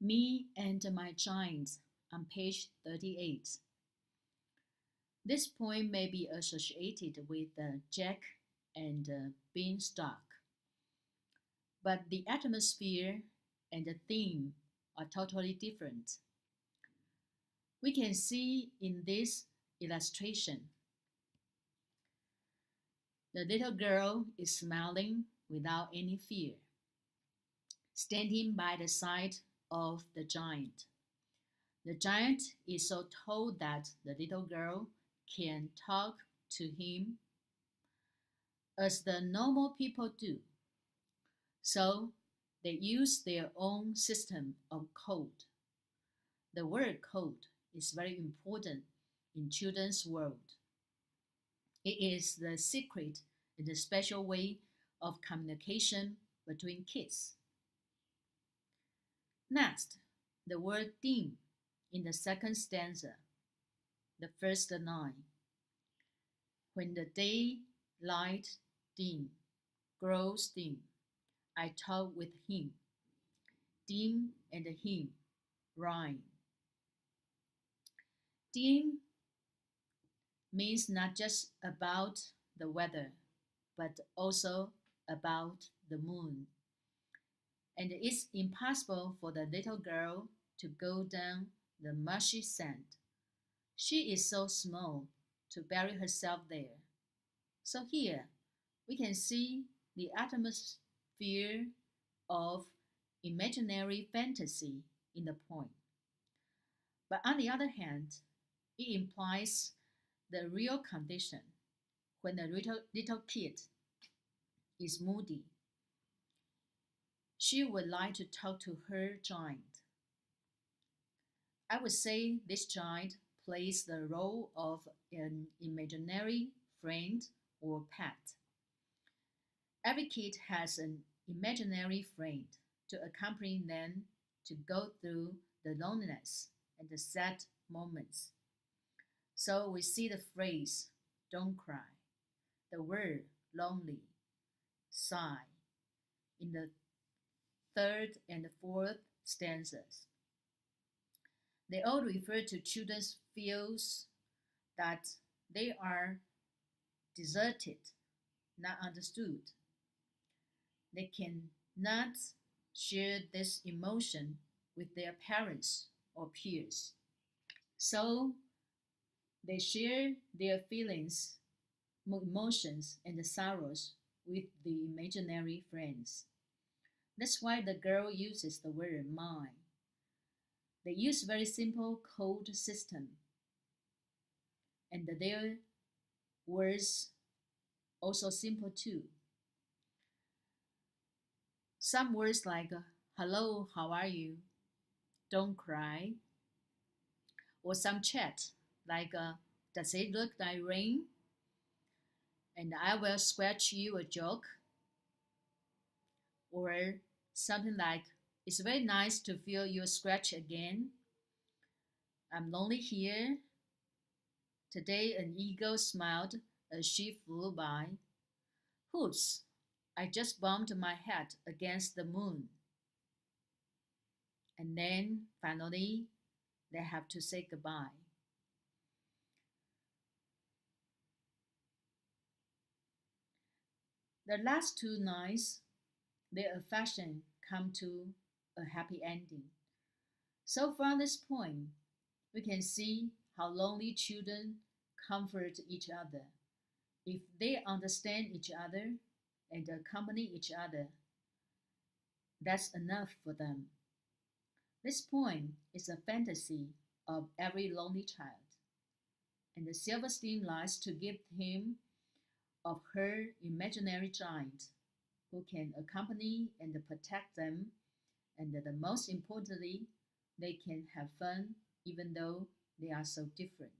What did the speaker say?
Me and My Giant on page 38. This poem may be associated with Jack and Beanstalk, but the atmosphere and the theme are totally different. We can see in this illustration, the little girl is smiling without any fear, standing by the side of the giant. The giant is so tall that the little girl can talk to him as the normal people do. So they use their own system of code. The word code is very important in children's world. It is the secret and the special way of communication between kids. Next, the word dim in the second stanza, the first line. When the daylight dim, grows dim, I talk with him. Dim and him rhyme. Dim means not just about the weather, but also about the moon. And it's impossible for the little girl to go down the mushy sand. She is so small to bury herself there. So here we can see the atmosphere of imaginary fantasy in the poem. But on the other hand, it implies the real condition when the little kid is moody. She would like to talk to her giant. I would say this giant plays the role of an imaginary friend or pet. Every kid has an imaginary friend to accompany them to go through the loneliness and the sad moments. So we see the phrase, don't cry, the word lonely, sigh, in the third and fourth stanzas. They all refer to children's feels that they are deserted, not understood. They cannot share this emotion with their parents or peers. So they share their feelings, emotions, and sorrows with the imaginary friends. That's why the girl uses the word mine. They use very simple code system, and their words also simple too. Some words like hello, how are you? Don't cry. Or some chat like does it look like rain? And I will scratch you a joke. Or something like it's very nice to feel your scratch again. I'm lonely here. Today an eagle smiled as she flew by. Hoots, I just bumped my head against the moon. And then finally they have to say goodbye. The last two lines, their affection come to a happy ending. So from this point, we can see how lonely children comfort each other. If they understand each other and accompany each other, that's enough for them. This poem is a fantasy of every lonely child, and the Silverstein likes to give him of her imaginary giant who can accompany and protect them, and the most importantly, they can have fun even though they are so different.